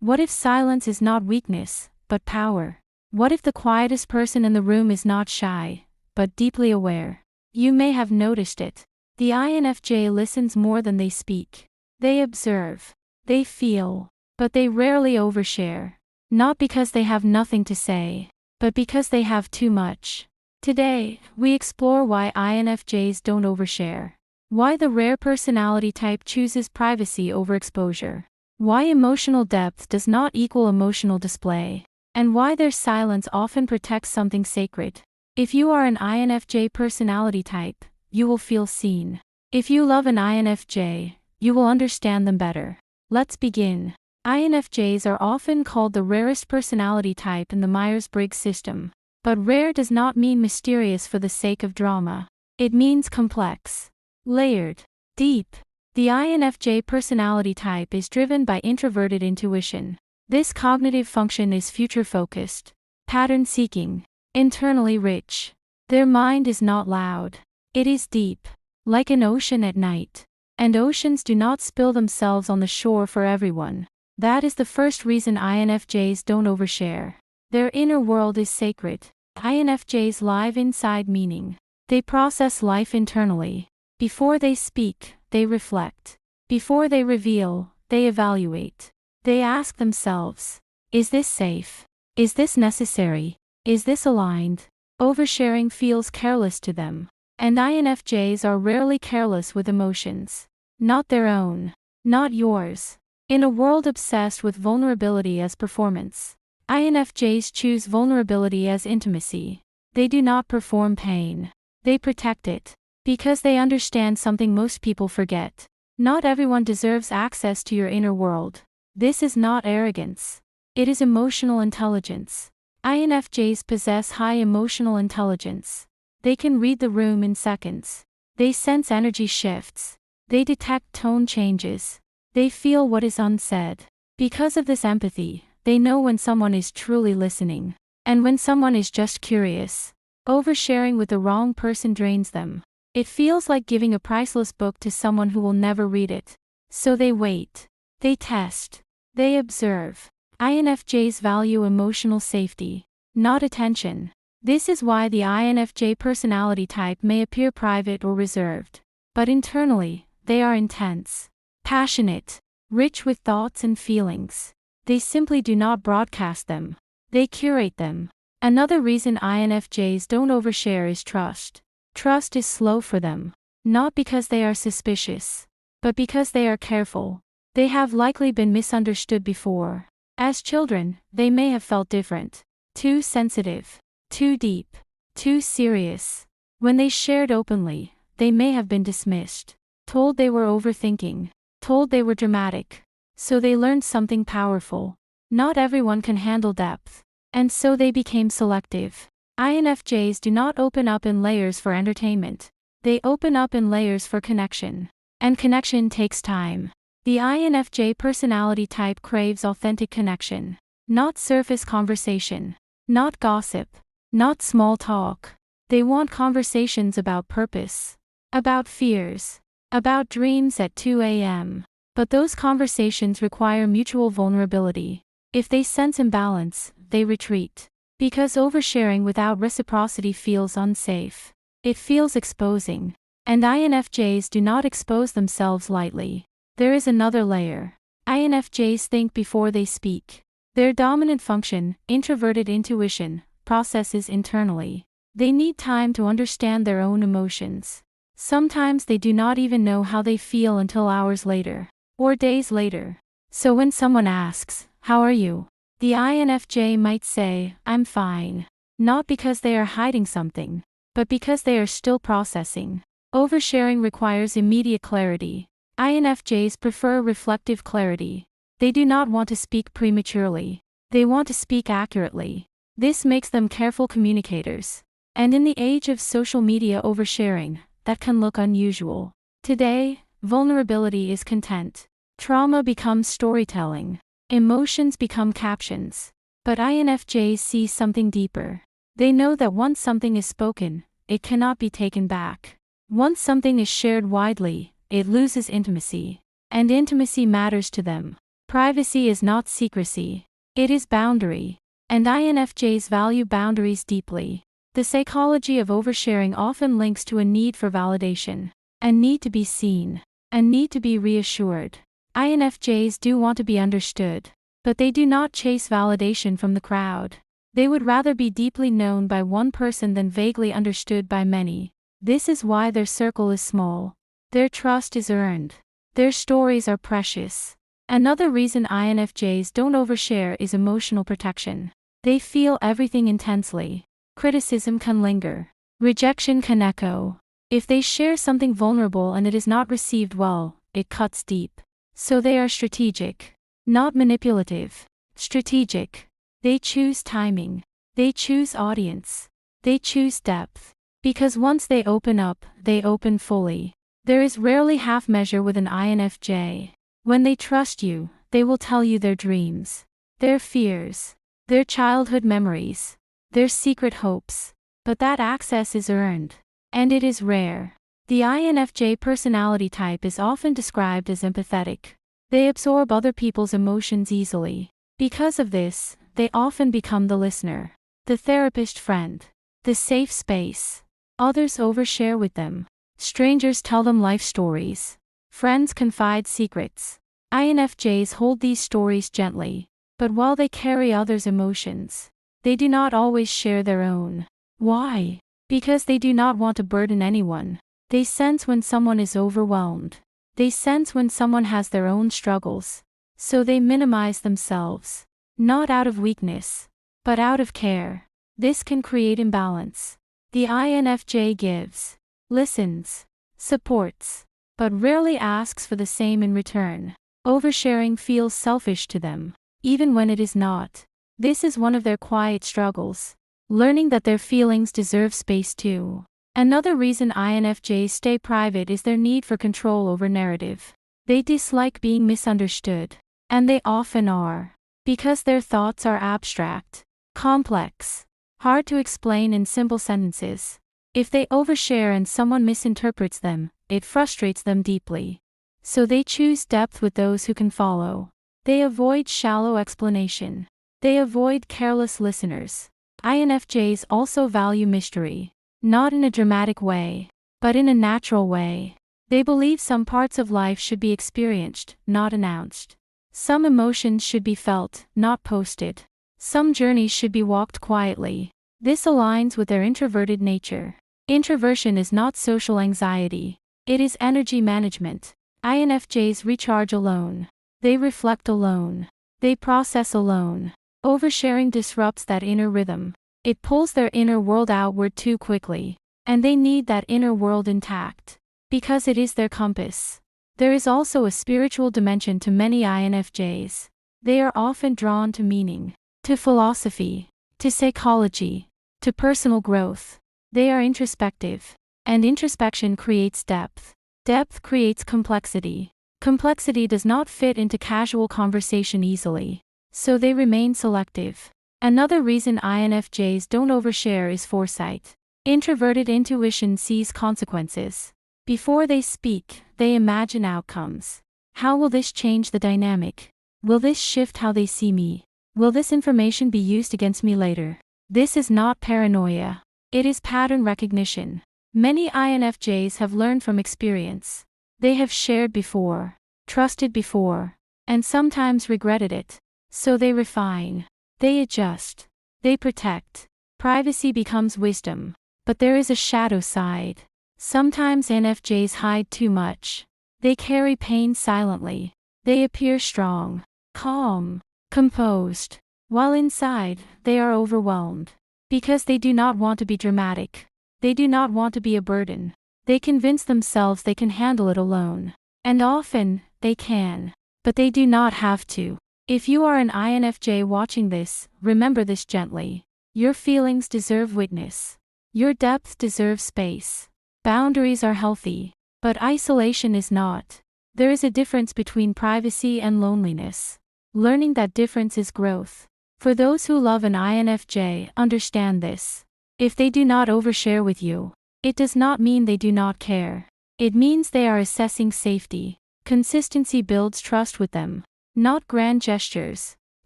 What if silence is not weakness, but power? What if the quietest person in the room is not shy, but deeply aware? You may have noticed it. The INFJ listens more than they speak. They observe. They feel. But they rarely overshare. Not because they have nothing to say, but because they have too much. Today, we explore why INFJs don't overshare. Why the rare personality type chooses privacy over exposure. Why emotional depth does not equal emotional display. And why their silence often protects something sacred. If you are an INFJ personality type, you will feel seen. If you love an INFJ, you will understand them better. Let's begin. INFJs are often called the rarest personality type in the Myers-Briggs system. But rare does not mean mysterious for the sake of drama. It means complex, layered, deep. The INFJ personality type is driven by introverted intuition. This cognitive function is future-focused, pattern-seeking, internally rich. Their mind is not loud. It is deep, like an ocean at night. And oceans do not spill themselves on the shore for everyone. That is the first reason INFJs don't overshare. Their inner world is sacred. INFJs live inside meaning. They process life internally. Before they speak, they reflect. Before they reveal, they evaluate. They ask themselves, is this safe? Is this necessary? Is this aligned? Oversharing feels careless to them. And INFJs are rarely careless with emotions. Not their own. Not yours. In a world obsessed with vulnerability as performance, INFJs choose vulnerability as intimacy. They do not perform pain. They protect it. Because they understand something most people forget. Not everyone deserves access to your inner world. This is not arrogance. It is emotional intelligence. INFJs possess high emotional intelligence. They can read the room in seconds. They sense energy shifts. They detect tone changes. They feel what is unsaid. Because of this empathy, they know when someone is truly listening. And when someone is just curious. Oversharing with the wrong person drains them. It feels like giving a priceless book to someone who will never read it. So they wait. They test. They observe. INFJs value emotional safety, not attention. This is why the INFJ personality type may appear private or reserved. But internally, they are intense, passionate, rich with thoughts and feelings. They simply do not broadcast them. They curate them. Another reason INFJs don't overshare is trust. Trust is slow for them. Not because they are suspicious, but because they are careful. They have likely been misunderstood before. As children, they may have felt different. Too sensitive. Too deep. Too serious. When they shared openly, they may have been dismissed. Told they were overthinking. Told they were dramatic. So they learned something powerful. Not everyone can handle depth. And so they became selective. INFJs do not open up in layers for entertainment. They open up in layers for connection. And connection takes time. The INFJ personality type craves authentic connection. Not surface conversation. Not gossip. Not small talk. They want conversations about purpose. About fears. About dreams at 2 a.m. But those conversations require mutual vulnerability. If they sense imbalance, they retreat. Because oversharing without reciprocity feels unsafe. It feels exposing. And INFJs do not expose themselves lightly. There is another layer. INFJs think before they speak. Their dominant function, introverted intuition, processes internally. They need time to understand their own emotions. Sometimes they do not even know how they feel until hours later. Or days later. So when someone asks, "How are you?" the INFJ might say, "I'm fine." Not because they are hiding something, but because they are still processing. Oversharing requires immediate clarity. INFJs prefer reflective clarity. They do not want to speak prematurely. They want to speak accurately. This makes them careful communicators. And in the age of social media oversharing, that can look unusual. Today, vulnerability is content. Trauma becomes storytelling. Emotions become captions. But INFJs see something deeper. They know that once something is spoken, it cannot be taken back. Once something is shared widely, it loses intimacy. And intimacy matters to them. Privacy is not secrecy. It is boundary. And INFJs value boundaries deeply. The psychology of oversharing often links to a need for validation, a need to be seen, a need to be reassured. INFJs do want to be understood, but they do not chase validation from the crowd. They would rather be deeply known by one person than vaguely understood by many. This is why their circle is small. Their trust is earned. Their stories are precious. Another reason INFJs don't overshare is emotional protection. They feel everything intensely. Criticism can linger. Rejection can echo. If they share something vulnerable and it is not received well, it cuts deep. So they are strategic, not manipulative. Strategic. They choose timing. They choose audience. They choose depth. Because once they open up, they open fully. There is rarely half measure with an INFJ. When they trust you, they will tell you their dreams, their fears, their childhood memories, their secret hopes. But that access is earned. And it is rare. The INFJ personality type is often described as empathetic. They absorb other people's emotions easily. Because of this, they often become the listener, the therapist friend, the safe space. Others overshare with them. Strangers tell them life stories. Friends confide secrets. INFJs hold these stories gently, but while they carry others' emotions, they do not always share their own. Why? Because they do not want to burden anyone. They sense when someone is overwhelmed. They sense when someone has their own struggles. So they minimize themselves. Not out of weakness, but out of care. This can create imbalance. The INFJ gives, listens, supports, but rarely asks for the same in return. Oversharing feels selfish to them, even when it is not. This is one of their quiet struggles. Learning that their feelings deserve space too. Another reason INFJs stay private is their need for control over narrative. They dislike being misunderstood. And they often are. Because their thoughts are abstract, complex, hard to explain in simple sentences. If they overshare and someone misinterprets them, it frustrates them deeply. So they choose depth with those who can follow. They avoid shallow explanation. They avoid careless listeners. INFJs also value mystery. Not in a dramatic way, but in a natural way. They believe some parts of life should be experienced, not announced. Some emotions should be felt, not posted. Some journeys should be walked quietly. This aligns with their introverted nature. Introversion is not social anxiety. It is energy management. INFJs recharge alone. They reflect alone. They process alone. Oversharing disrupts that inner rhythm. It pulls their inner world outward too quickly. And they need that inner world intact. Because it is their compass. There is also a spiritual dimension to many INFJs. They are often drawn to meaning, to philosophy, to psychology, to personal growth. They are introspective. And introspection creates depth. Depth creates complexity. Complexity does not fit into casual conversation easily. So they remain selective. Another reason INFJs don't overshare is foresight. Introverted intuition sees consequences. Before they speak, they imagine outcomes. How will this change the dynamic? Will this shift how they see me? Will this information be used against me later? This is not paranoia. It is pattern recognition. Many INFJs have learned from experience. They have shared before, trusted before, and sometimes regretted it. So they refine. They adjust. They protect. Privacy becomes wisdom. But there is a shadow side. Sometimes INFJs hide too much. They carry pain silently. They appear strong, calm, composed. While inside, they are overwhelmed. Because they do not want to be dramatic. They do not want to be a burden. They convince themselves they can handle it alone. And often, they can. But they do not have to. If you are an INFJ watching this, remember this gently. Your feelings deserve witness. Your depth deserves space. Boundaries are healthy, but isolation is not. There is a difference between privacy and loneliness. Learning that difference is growth. For those who love an INFJ, understand this. If they do not overshare with you, it does not mean they do not care. It means they are assessing safety. Consistency builds trust with them. Not grand gestures.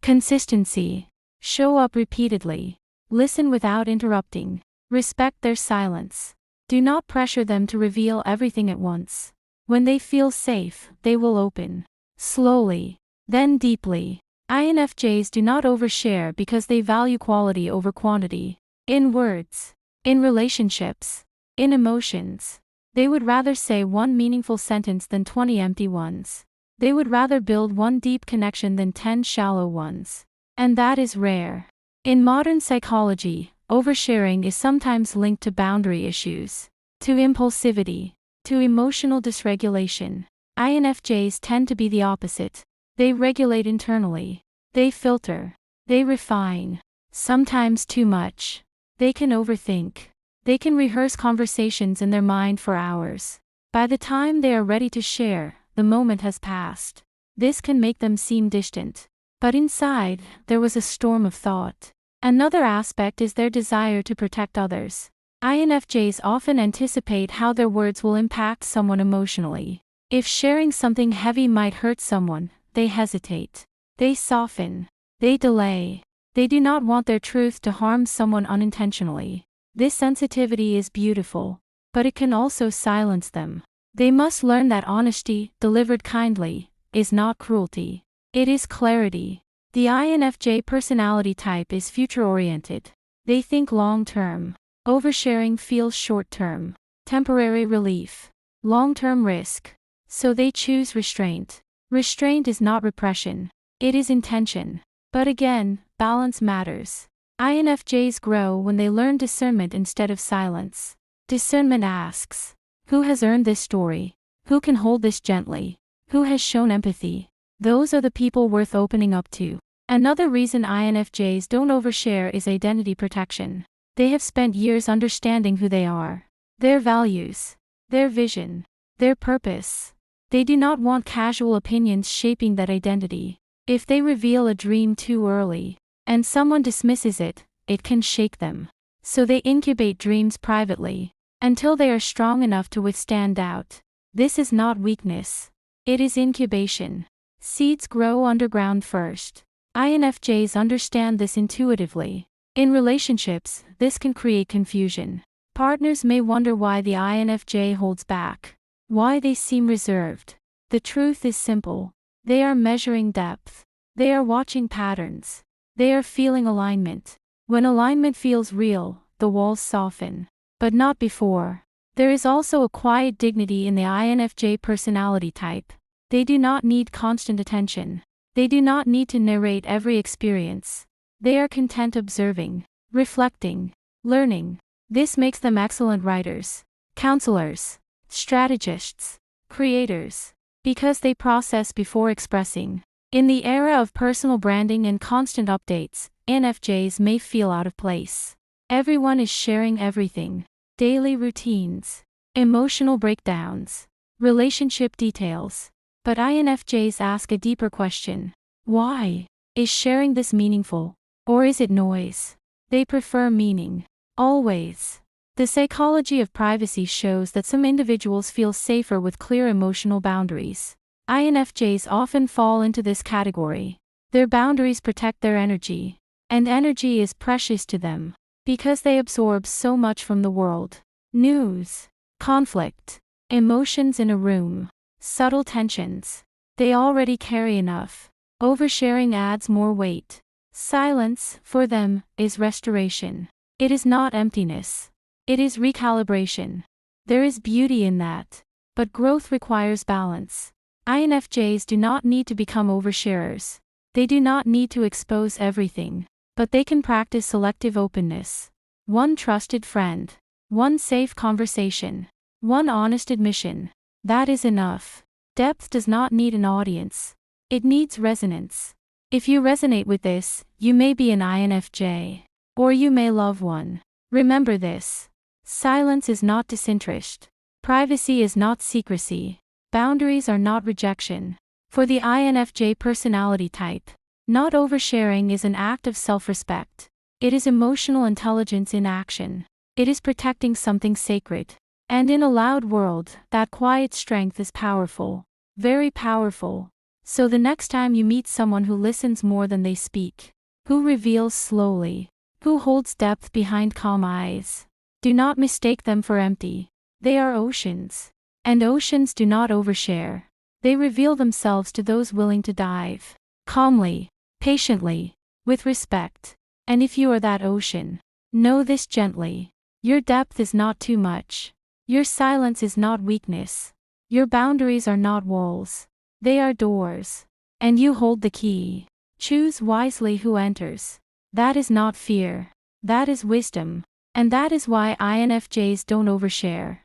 Consistency. Show up repeatedly. Listen without interrupting. Respect their silence. Do not pressure them to reveal everything at once. When they feel safe, they will open. Slowly. Then deeply. INFJs do not overshare because they value quality over quantity. In words. In relationships. In emotions. They would rather say one meaningful sentence than 20 empty ones. They would rather build one deep connection than 10 shallow ones. And that is rare. In modern psychology, oversharing is sometimes linked to boundary issues, to impulsivity, to emotional dysregulation. INFJs tend to be the opposite. They regulate internally. They filter. They refine. Sometimes too much. They can overthink. They can rehearse conversations in their mind for hours. By the time they are ready to share, the moment has passed. This can make them seem distant. But inside, there was a storm of thought. Another aspect is their desire to protect others. INFJs often anticipate how their words will impact someone emotionally. If sharing something heavy might hurt someone, they hesitate. They soften. They delay. They do not want their truth to harm someone unintentionally. This sensitivity is beautiful, but it can also silence them. They must learn that honesty, delivered kindly, is not cruelty. It is clarity. The INFJ personality type is future-oriented. They think long-term. Oversharing feels short-term. Temporary relief. Long-term risk. So they choose restraint. Restraint is not repression. It is intention. But again, balance matters. INFJs grow when they learn discernment instead of silence. Discernment asks, who has earned this story? Who can hold this gently? Who has shown empathy? Those are the people worth opening up to. Another reason INFJs don't overshare is identity protection. They have spent years understanding who they are, their values, their vision, their purpose. They do not want casual opinions shaping that identity. If they reveal a dream too early, and someone dismisses it, it can shake them. So they incubate dreams privately, until they are strong enough to withstand doubt. This is not weakness. It is incubation. Seeds grow underground first. INFJs understand this intuitively. In relationships, this can create confusion. Partners may wonder why the INFJ holds back, why they seem reserved. The truth is simple. They are measuring depth. They are watching patterns. They are feeling alignment. When alignment feels real, the walls soften. But not before. There is also a quiet dignity in the INFJ personality type. They do not need constant attention. They do not need to narrate every experience. They are content observing, reflecting, learning. This makes them excellent writers, counselors, strategists, creators, because they process before expressing. In the era of personal branding and constant updates, INFJs may feel out of place. Everyone is sharing everything. Daily routines, emotional breakdowns, relationship details. But INFJs ask a deeper question. Why? Is sharing this meaningful? Or is it noise? They prefer meaning. Always. The psychology of privacy shows that some individuals feel safer with clear emotional boundaries. INFJs often fall into this category. Their boundaries protect their energy. And energy is precious to them, because they absorb so much from the world. News, conflict, emotions in a room, subtle tensions. They already carry enough. Oversharing adds more weight. Silence, for them, is restoration. It is not emptiness. It is recalibration. There is beauty in that. But growth requires balance. INFJs do not need to become oversharers. They do not need to expose everything. But they can practice selective openness. One trusted friend. One safe conversation. One honest admission. That is enough. Depth does not need an audience. It needs resonance. If you resonate with this, you may be an INFJ. Or you may love one. Remember this. Silence is not disinterest. Privacy is not secrecy. Boundaries are not rejection. For the INFJ personality type, not oversharing is an act of self-respect. It is emotional intelligence in action. It is protecting something sacred. And in a loud world, that quiet strength is powerful. Very powerful. So the next time you meet someone who listens more than they speak, who reveals slowly, who holds depth behind calm eyes, do not mistake them for empty. They are oceans. And oceans do not overshare. They reveal themselves to those willing to dive. Calmly, patiently, with respect. And if you are that ocean, know this gently. Your depth is not too much. Your silence is not weakness. Your boundaries are not walls. They are doors. And you hold the key. Choose wisely who enters. That is not fear. That is wisdom. And that is why INFJs don't overshare.